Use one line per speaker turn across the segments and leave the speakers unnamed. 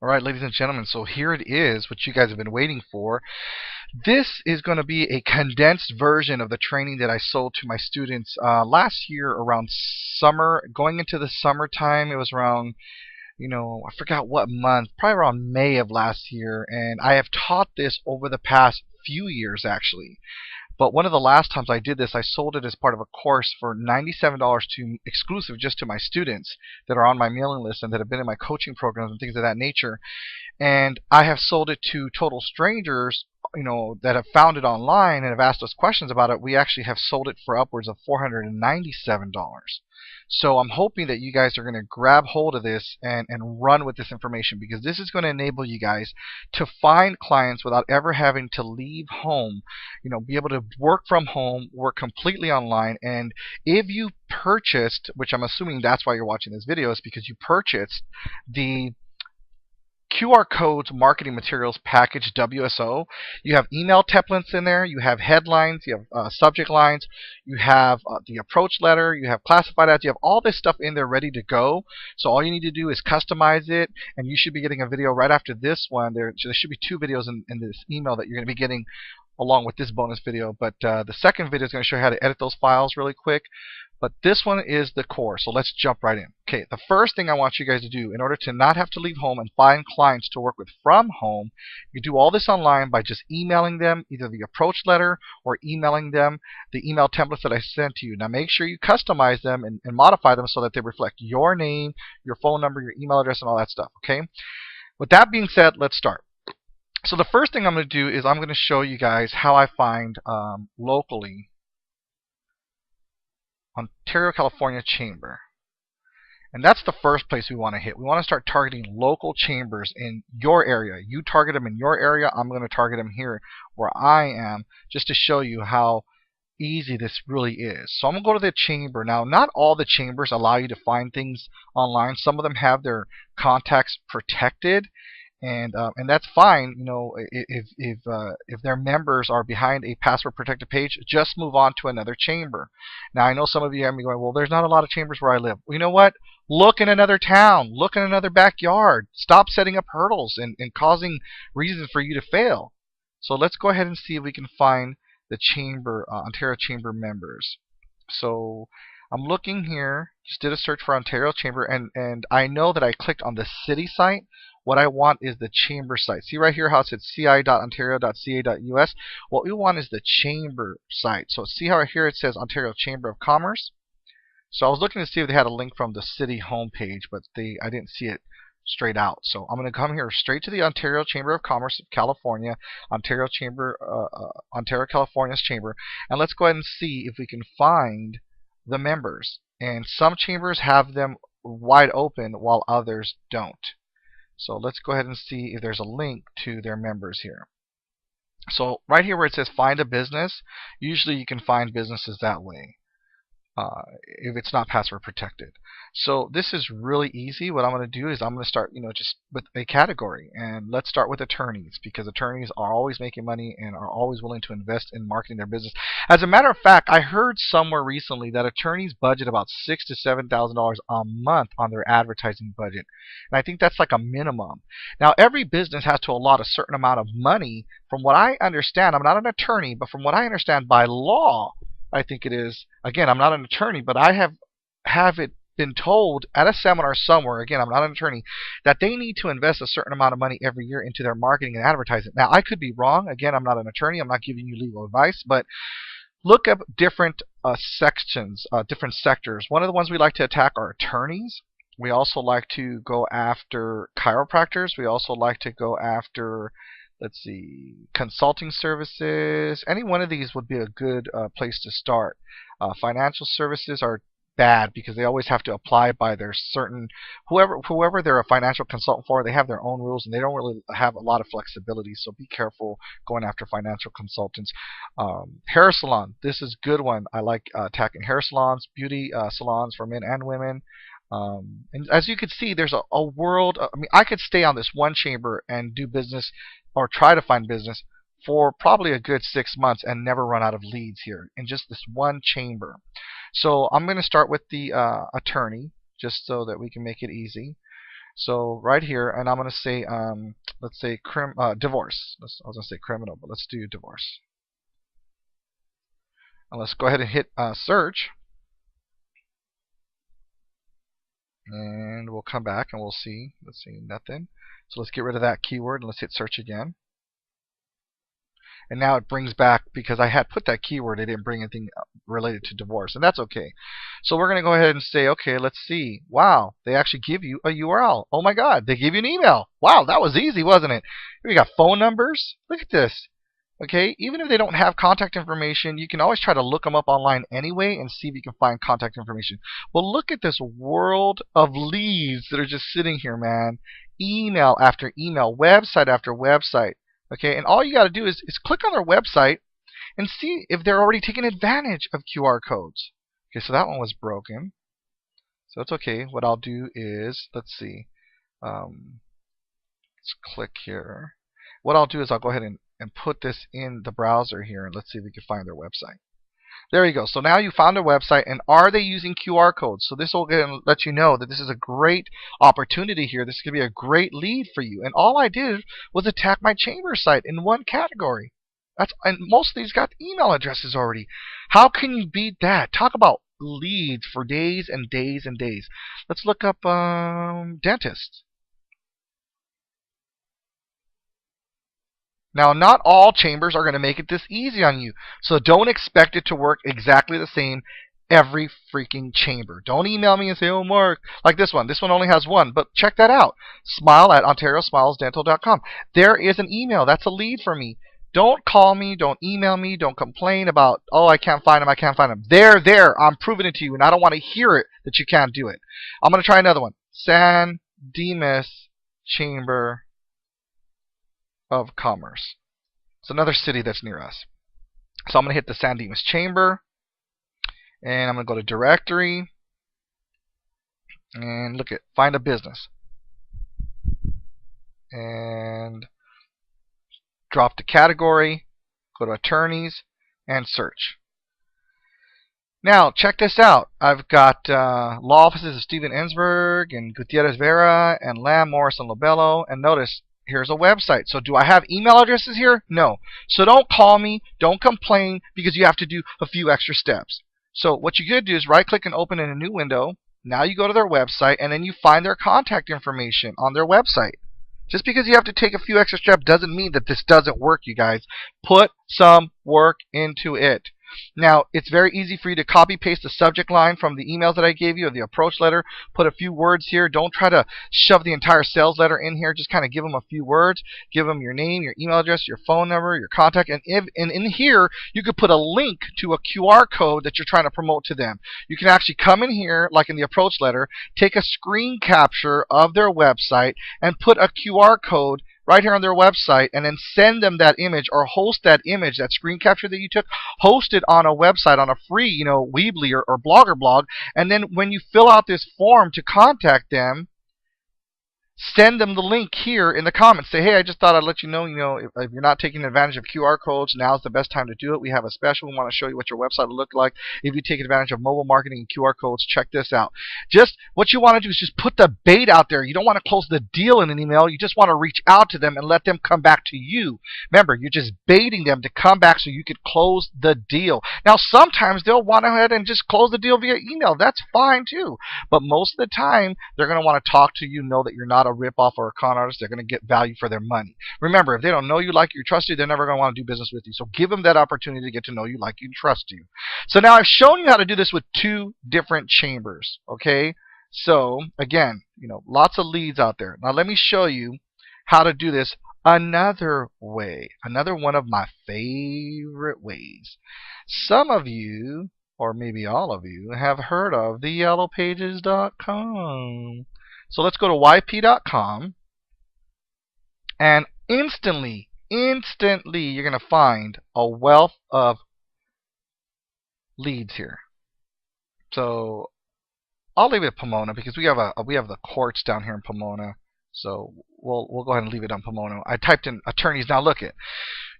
All right, ladies and gentlemen, so here it is, what you guys have been waiting for. This is going to be a condensed version of the training that I sold to my students last year around summer. Going into the summertime, it was around, I forgot what month, probably around May of last year. And I have taught this over the past few years, actually. But one of the last times I did this, I sold it as part of a course for $97 to exclusive just to my students that are on my mailing list and that have been in my coaching programs and things of that nature. And I have sold it to total strangers, that have found it online and have asked us questions about it. We actually have sold it for upwards of $497. So I'm hoping that you guys are going to grab hold of this and run with this information, because this is going to enable you guys to find clients without ever having to leave home. Be able to work from home, work completely online. And if you purchased, which I'm assuming that's why you're watching this video, is because you purchased the QR codes marketing materials package WSO. You have email templates in there, you have headlines, you have subject lines, you have the approach letter, you have classified ads, you have all this stuff in there ready to go. So all you need to do is customize it, and you should be getting a video right after this one. There should be two videos in this email that you're going to be getting along with this bonus video. But the second video is going to show you how to edit those files really quick. But this one is the core, so let's jump right in. Okay, the first thing I want you guys to do in order to not have to leave home and find clients to work with from home, you do all this online by just emailing them either the approach letter or emailing them the email templates that I sent to you. Now make sure you customize them and modify them so that they reflect your name, your phone number, your email address, and all that stuff. Okay. With that being said, let's start. So the first thing I'm going to do is I'm going to show you guys how I find locally Ontario, California Chamber. And that's the first place we want to hit. We want to start targeting local chambers in your area. You target them in your area. I'm going to target them here where I am, just to show you how easy this really is. So I'm going to go to the chamber. Now, not all the chambers allow you to find things online. Some of them have their contacts protected. And that's fine. If their members are behind a password protected page, just move on to another chamber. Now I know some of you have me going, well, there's not a lot of chambers where I live. Well, you know what? Look in another town. Look in another backyard. Stop setting up hurdles and causing reasons for you to fail. So let's go ahead and see if we can find the chamber, Ontario Chamber members. So I'm looking here. Just did a search for Ontario Chamber, and I know that I clicked on the city site. What I want is the chamber site. See right here how it says ci.ontario.ca.us? What we want is the chamber site. So see how here it says Ontario Chamber of Commerce? So I was looking to see if they had a link from the city homepage, but I didn't see it straight out. So I'm going to come here straight to the Ontario Chamber of Commerce of California, Ontario California's chamber, and let's go ahead and see if we can find the members. And some chambers have them wide open while others don't. So let's go ahead and see if there's a link to their members here. So right here where it says find a business, usually you can find businesses that way. If it's not password protected. So this is really easy. What I'm going to do is I'm going to start, just with a category, and let's start with attorneys, because attorneys are always making money and are always willing to invest in marketing their business. As a matter of fact, I heard somewhere recently that attorneys budget about $6,000 to $7,000 a month on their advertising budget, and I think that's like a minimum. Now every business has to allot a certain amount of money. From what I understand, I'm not an attorney, but from what I understand by law, I think it is. Again, I'm not an attorney, but I have it been told at a seminar somewhere, again, I'm not an attorney, that they need to invest a certain amount of money every year into their marketing and advertising. Now, I could be wrong. Again, I'm not an attorney. I'm not giving you legal advice, but look up different sections, different sectors. One of the ones we like to attack are attorneys. We also like to go after chiropractors. We also like to go after, let's see, consulting services. Any one of these would be a good place to start. Financial services are bad because they always have to apply by their certain, whoever they're a financial consultant for, they have their own rules and they don't really have a lot of flexibility. So be careful going after financial consultants. Hair salon, this is a good one. I like attacking hair salons, beauty salons for men and women. And as you can see, there's a world. I mean, I could stay on this one chamber and do business or try to find business for probably a good 6 months and never run out of leads here in just this one chamber. So I'm going to start with the attorney, just so that we can make it easy. So right here, and I'm going to say, let's say divorce. I was going to say criminal, but let's do divorce. And let's go ahead and hit search. And we'll come back and we'll see. Let's see, nothing. So let's get rid of that keyword and let's hit search again. And now it brings back, because I had put that keyword, it didn't bring anything related to divorce, and that's okay. So we're going to go ahead and say, okay, let's see. Wow, they actually give you a URL. Oh my God, they give you an email. Wow, that was easy, wasn't it? We got phone numbers. Look at this. Okay, even if they don't have contact information, you can always try to look them up online anyway and see if you can find contact information. Well, look at this world of leads that are just sitting here, man. Email after email, website after website. Okay, and all you got to do is click on their website and see if they're already taking advantage of QR codes. Okay, so that one was broken. So it's okay. What I'll do is, let's see. Let's click here. What I'll do is I'll go ahead and put this in the browser here, and let's see if we can find their website. There you go. So now you found their website, and are they using QR codes? So this will let you know that this is a great opportunity here. This could be a great lead for you. And all I did was attack my chamber site in one category. And most of these got email addresses already. How can you beat that? Talk about leads for days and days and days. Let's look up dentist. Now, not all chambers are going to make it this easy on you, so don't expect it to work exactly the same every freaking chamber. Don't email me and say, oh, Mark, like this one. This one only has one, but check that out. smile@ontariosmilesdental.com. There is an email. That's a lead for me. Don't call me. Don't email me. Don't complain about, oh, I can't find them. I can't find them. They're there. I'm proving it to you, and I don't want to hear it that you can't do it. I'm going to try another one. San Dimas Chamber of Commerce. It's another city that's near us. So I'm going to hit the San Dimas Chamber, and I'm going to go to directory, and look at find a business, and drop the category, go to attorneys, and search. Now check this out. I've got law offices of Steven Ensberg and Gutierrez Vera and Lamb, Morris, and Lobello, and notice here's a website. So do I have email addresses here? No. So don't call me, don't complain, because you have to do a few extra steps. So what you could do is right click and open in a new window. Now you go to their website, and then you find their contact information on their website. Just because you have to take a few extra steps doesn't mean that this doesn't work, you guys. Put some work into it. Now, it's very easy for you to copy paste the subject line from the emails that I gave you, or the approach letter. Put a few words here. Don't try to shove the entire sales letter in here. Just kind of give them a few words. Give them your name, your email address, your phone number, your contact. And in here, you could put a link to a QR code that you're trying to promote to them. You can actually come in here, like in the approach letter, take a screen capture of their website, and put a QR code right here on their website, and then send them that image, or host that image, that screen capture that you took, host it on a website, on a free, Weebly or Blogger blog, and then when you fill out this form to contact them, send them the link here in the comments. Say, hey, I just thought I'd let you know, if you're not taking advantage of QR codes, now's the best time to do it. We have a special. We want to show you what your website will look like. If you take advantage of mobile marketing and QR codes, check this out. Just what you want to do is just put the bait out there. You don't want to close the deal in an email. You just want to reach out to them and let them come back to you. Remember, you're just baiting them to come back so you could close the deal. Now, sometimes they'll want to go ahead and just close the deal via email. That's fine too. But most of the time, they're going to want to talk to you, know that you're not a ripoff or a con artist. They're going to get value for their money. Remember, if they don't know you, like you, trust you, they're never going to want to do business with you. So give them that opportunity to get to know you, like you, and trust you. So now I've shown you how to do this with 2 different chambers. Okay. So again, lots of leads out there. Now let me show you how to do this another way. Another one of my favorite ways. Some of you, or maybe all of you, have heard of the yellowpages.com. So let's go to yp.com, and instantly you're going to find a wealth of leads here. So I'll leave it at Pomona because we have the courts down here in Pomona. So we'll go ahead and leave it on Pomona. I typed in attorneys. Now look it.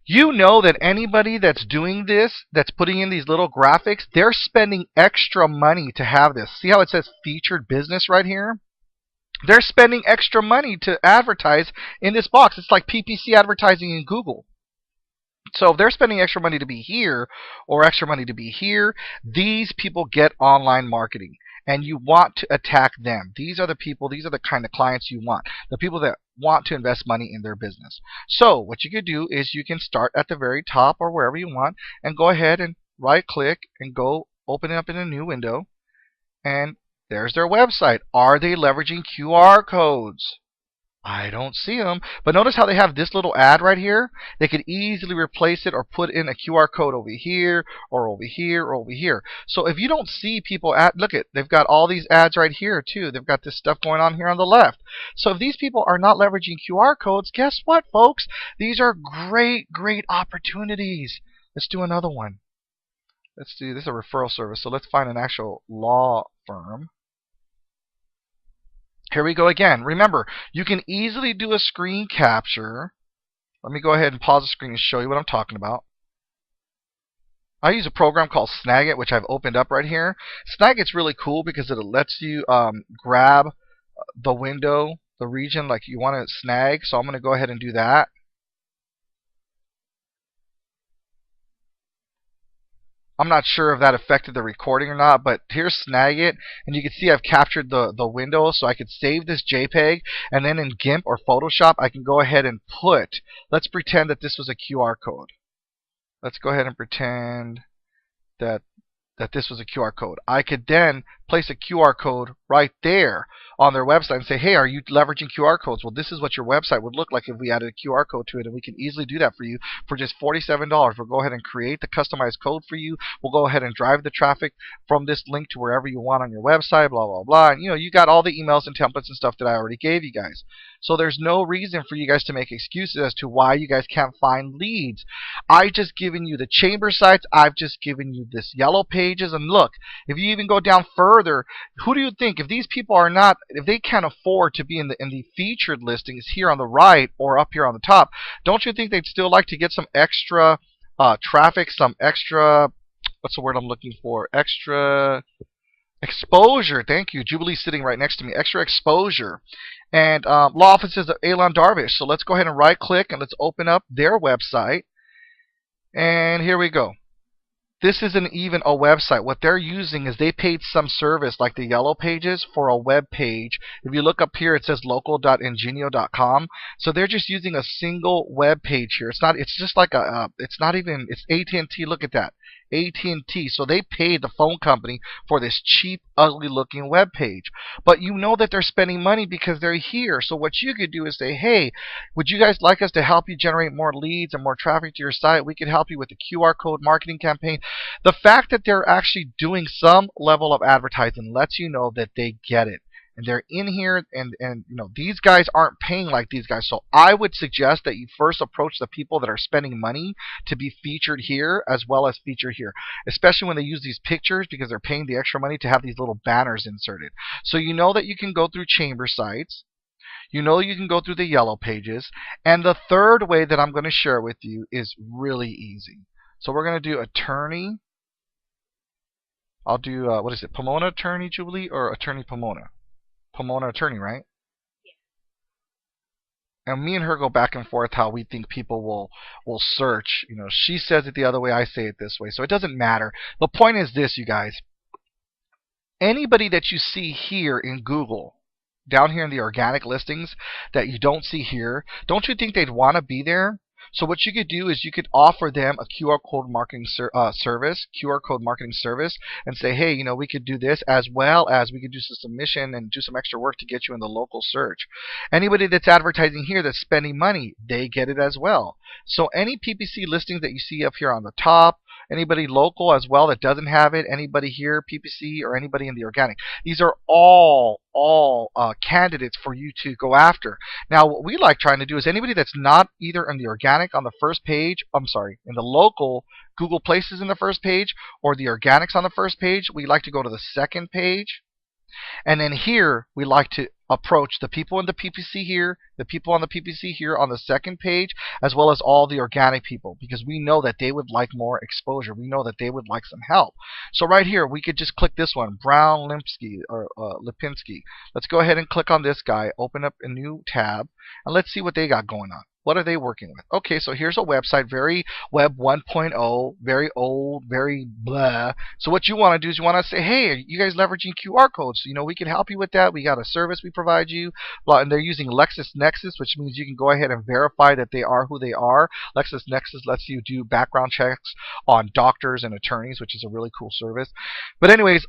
You know that anybody that's doing this, that's putting in these little graphics, they're spending extra money to have this. See how it says featured business right here? They're spending extra money to advertise in this box. It's like PPC advertising in Google. So if they're spending extra money to be here or extra money to be here, these people get online marketing. And you want to attack them. These are the people, these are the kind of clients you want. The people that want to invest money in their business. So what you could do is you can start at the very top or wherever you want and go ahead and right click and go open it up in a new window. And there's their website. Are they leveraging QR codes? I don't see them. But notice how they have this little ad right here? They could easily replace it or put in a QR code over here or over here or over here. So if you don't see people at, look at, they've got all these ads right here too. They've got this stuff going on here on the left. So if these people are not leveraging QR codes, guess what, folks? These are great, great opportunities. Let's do another one. Let's do, this is a referral service. So let's find an actual law firm. Here we go again. Remember, you can easily do a screen capture. Let me go ahead and pause the screen and show you what I'm talking about. I use a program called Snagit, which I've opened up right here. Snagit's really cool because it lets you grab the window, the region like you want to snag. So I'm going to go ahead and do that. I'm not sure if that affected the recording or not, but here's Snagit, and you can see I've captured the window, so I could save this JPEG, and then in GIMP or Photoshop, I can go ahead and put, let's pretend that this was a QR code. Let's go ahead and pretend that this was a QR code. I could then place a QR code right there on their website and say, hey, are you leveraging QR codes? Well, this is what your website would look like if we added a QR code to it, and we can easily do that for you for just $47. We'll go ahead and create the customized code for you. We'll go ahead and drive the traffic from this link to wherever you want on your website, blah, blah, blah. And you got all the emails and templates and stuff that I already gave you guys. So there's no reason for you guys to make excuses as to why you guys can't find leads. I just given you the chamber sites. I've just given you this yellow pages. And look, if you even go down further, who do you think, if these people are not, if they can't afford to be in the featured listings here on the right or up here on the top, don't you think they'd still like to get some extra traffic, some extra, what's the word I'm looking for? Extra exposure. Thank you. Jubilee's sitting right next to me. Extra exposure. And law offices of Elon Darvish. So let's go ahead and right click and let's open up their website. And here we go. This isn't even a website. What they're using is they paid some service like the yellow pages for a web page. If you look up here, it says local.ingenio.com. So they're just using a single web page here. It's not. It's just like a. It's not even. It's AT&T. Look at that. AT&T. So they paid the phone company for this cheap, ugly-looking web page. But you know that they're spending money because they're here. So what you could do is say, hey, would you guys like us to help you generate more leads and more traffic to your site? We could help you with the QR code marketing campaign. The fact that they're actually doing some level of advertising lets you know that they get it. And they're in here, and these guys aren't paying like these guys. So I would suggest that you first approach the people that are spending money to be featured here as well as featured here, especially when they use these pictures because they're paying the extra money to have these little banners inserted. So you know that you can go through chamber sites. You know you can go through the yellow pages. And the third way that I'm going to share with you is really easy. So we're going to do attorney. I'll do, what is it, Pomona Attorney, Jubilee, or Attorney Pomona? Pomona Attorney, right? Yeah. And me and her go back and forth how we think people will search. She says it the other way, I say it this way. So it doesn't matter. The point is this, you guys. Anybody that you see here in Google, down here in the organic listings that you don't see here, don't you think they'd want to be there? So what you could do is you could offer them a QR code marketing service, and say, hey, we could do this as well as we could do some submission and do some extra work to get you in the local search. Anybody that's advertising here that's spending money, they get it as well. So any PPC listings that you see up here on the top, anybody local as well that doesn't have it, anybody here, PPC, or anybody in the organic, these are all candidates for you to go after. Now, what we like trying to do is anybody that's not either in the organic on the first page, in the local Google Places in the first page, or the organics on the first page, we like to go to the second page. And then here, we like to approach the people in the PPC here, the people on the PPC here on the second page, as well as all the organic people, because we know that they would like more exposure. We know that they would like some help. So right here, we could just click this one, Brown Lipinski, or Lipinski. Let's go ahead and click on this guy, open up a new tab, and let's see what they got going on. What are they working with? Okay, so here's a website, very Web 1.0, very old, very blah. So what you want to do is you want to say, hey, are you guys leveraging QR codes? You know, we can help you with that. We got a service we provide you. And they're using LexisNexis, which means you can go ahead and verify that they are who they are. LexisNexis lets you do background checks on doctors and attorneys, which is a really cool service. But anyways,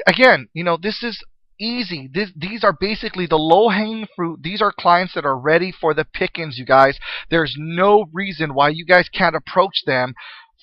again, you know, this is easy. These are basically the low-hanging fruit. These are clients that are ready for the pickings, you guys. There's no reason why you guys can't approach them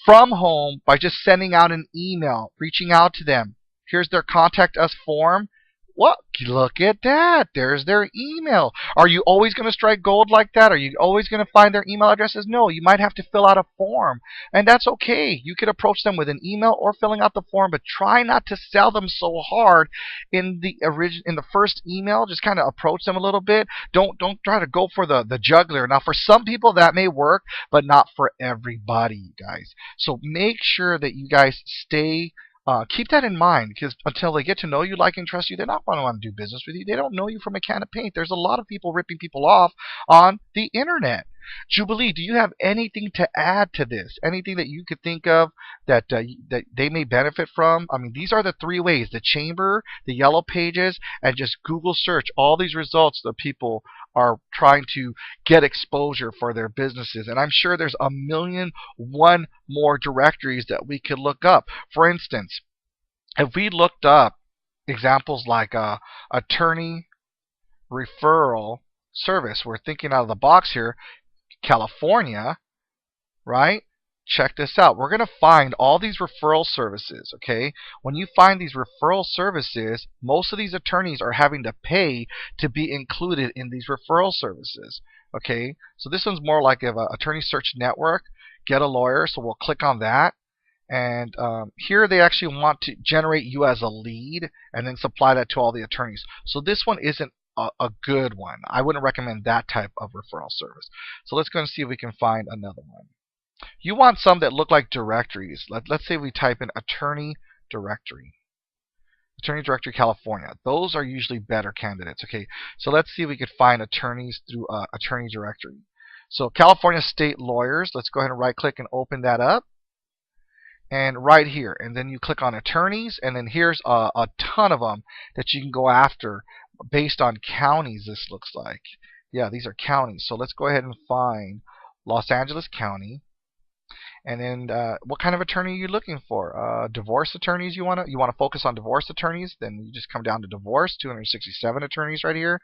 from home by just sending out an email, reaching out to them. Here's their contact us form. What? Look at that. There's their email. Are you always going to strike gold like that? Are you always going to find their email addresses? No, you might have to fill out a form, and that's okay. You could approach them with an email or filling out the form, but try not to sell them so hard in the first email. Just kind of approach them a little bit. Don't try to go for the juggler. Now, for some people that may work, but not for everybody, you guys. So make sure that you guys keep that in mind, because until they get to know you, like, and trust you, they're not going to want to do business with you. They don't know you from a can of paint. There's a lot of people ripping people off on the internet. Jubilee, do you have anything to add to this? Anything that you could think of that that they may benefit from? I mean, these are the three ways: the chamber, the yellow pages, and just Google search. All these results that people are trying to get exposure for their businesses. And I'm sure there's a million one more directories that we could look up. For instance, if we looked up examples like attorney referral service, we're thinking out of the box here, California, right? Check this out. We're going to find all these referral services, okay? When you find these referral services, most of these attorneys are having to pay to be included in these referral services, okay? So this one's more like an attorney search network. Get a lawyer, so we'll click on that. And here they actually want to generate you as a lead and then supply that to all the attorneys. So this one isn't a good one. I wouldn't recommend that type of referral service. So let's go and see if we can find another one. You want some that look like directories. Let's say we type in attorney directory. Attorney Directory California. Those are usually better candidates. Okay, so let's see if we could find attorneys through Attorney Directory. So California State Lawyers. Let's go ahead and right click and open that up. And right here, and then you click on attorneys, and then here's a ton of them that you can go after based on counties. This looks like, yeah, these are counties. So let's go ahead and find Los Angeles County, and then what kind of attorney are you looking for? Divorce attorneys. You want to focus on divorce attorneys? Then you just come down to divorce. 267 attorneys right here,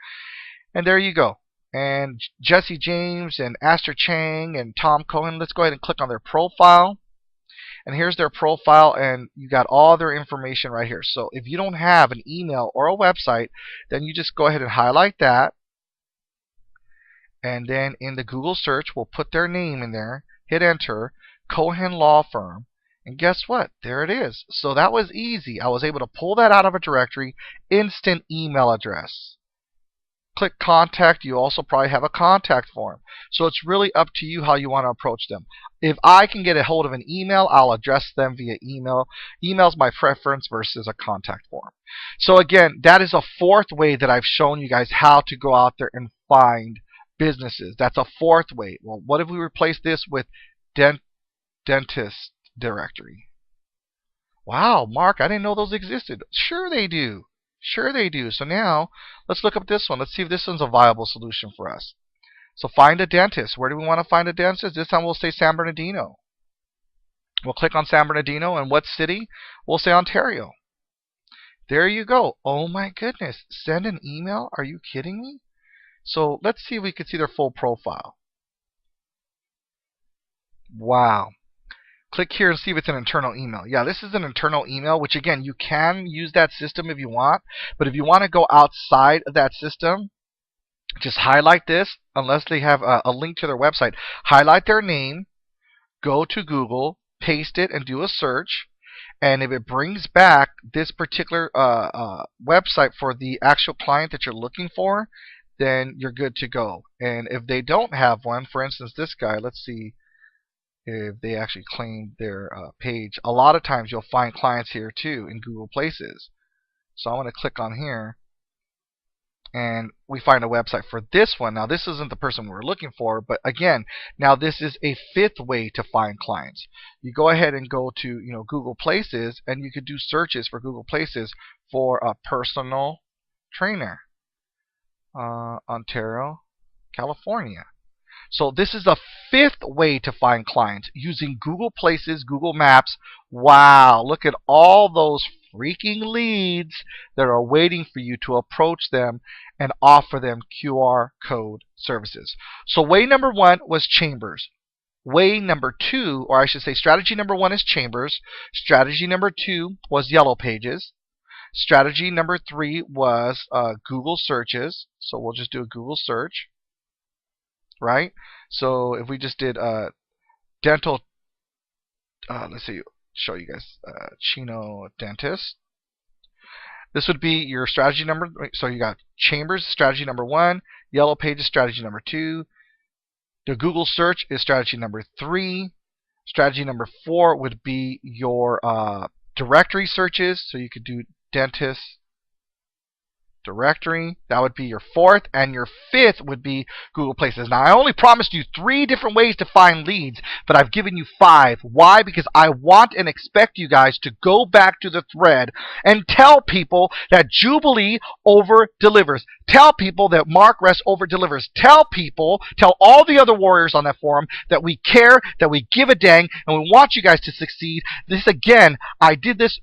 and there you go. And Jesse James and Aster Chang and Tom Cohen. Let's go ahead and click on their profile. And here's their profile, and you got all their information right here. So if you don't have an email or a website, then you just go ahead and highlight that. And then in the Google search, we'll put their name in there, hit enter, Cohen Law Firm. And guess what? There it is. So that was easy. I was able to pull that out of a directory, instant email address. Click contact. You also probably have a contact form. So it's really up to you how you want to approach them. If I can get a hold of an email, I'll address them via email. Email's my preference versus a contact form. So again, that is a fourth way that I've shown you guys how to go out there and find businesses. That's a fourth way. Well, what if we replace this with dentist directory? Wow, Mark, I didn't know those existed. Sure they do. Sure they do. So now, let's look up this one. Let's see if this one's a viable solution for us. So find a dentist. Where do we want to find a dentist? This time we'll say San Bernardino. We'll click on San Bernardino, and what city? We'll say Ontario. There you go. Oh my goodness. Send an email? Are you kidding me? So let's see if we can see their full profile. Wow. Click here and see if it's an internal email. Yeah, this is an internal email, which again, you can use that system if you want. But if you want to go outside of that system, just highlight this, unless they have a link to their website. Highlight their name, go to Google, paste it, and do a search. and if it brings back this particular website for the actual client that you're looking for, then you're good to go. And if they don't have one, for instance, this guy, let's see if they actually claim their page. A lot of times you'll find clients here too in Google Places. So I want to click on here, and we find a website for this one. Now this isn't the person we're looking for, but again, now this is a fifth way to find clients. You go ahead and go to Google Places, and you could do searches for Google Places for a personal trainer, Ontario, California. So this is a fifth way to find clients using Google Places, Google Maps. Wow, look at all those freaking leads that are waiting for you to approach them and offer them QR code services. So way number one was Chambers. Way number two, or I should say strategy number one is Chambers. Strategy number two was Yellow Pages. Strategy number three was Google searches. So we'll just do a Google search. Right? So if we just did dental, let's see, show you guys Chino Dentist. This would be your strategy number. So you got Chambers, strategy number one. Yellow Pages, strategy number two. The Google search is strategy number three. Strategy number four would be your directory searches. So you could do dentist directory. That would be your fourth, and your fifth would be Google Places. Now I only promised you 3 different ways to find leads, but I've given you 5. Why? Because I want and expect you guys to go back to the thread and tell people that Jubilee over delivers. Tell people that Mark Ress over delivers. Tell all the other warriors on that forum that we care, that we give a dang, and we want you guys to succeed. This again, I did this.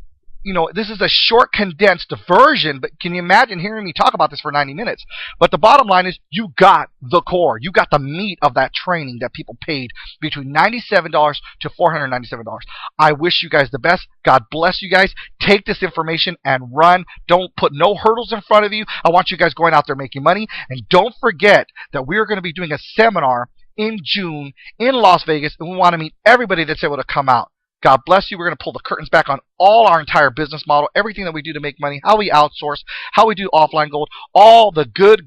This is a short, condensed version, but can you imagine hearing me talk about this for 90 minutes? But the bottom line is you got the core. You got the meat of that training that people paid between $97 to $497. I wish you guys the best. God bless you guys. Take this information and run. Don't put no hurdles in front of you. I want you guys going out there making money. And don't forget that we are going to be doing a seminar in June in Las Vegas, and we want to meet everybody that's able to come out. God bless you. We're going to pull the curtains back on all our entire business model, everything that we do to make money, how we outsource, how we do offline gold, all the good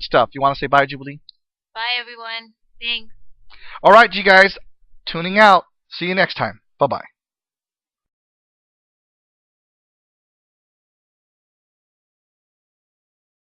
stuff. You want to say bye, Jubilee?
Bye, everyone. Thanks.
All right, you guys, tuning out. See you next time. Bye-bye.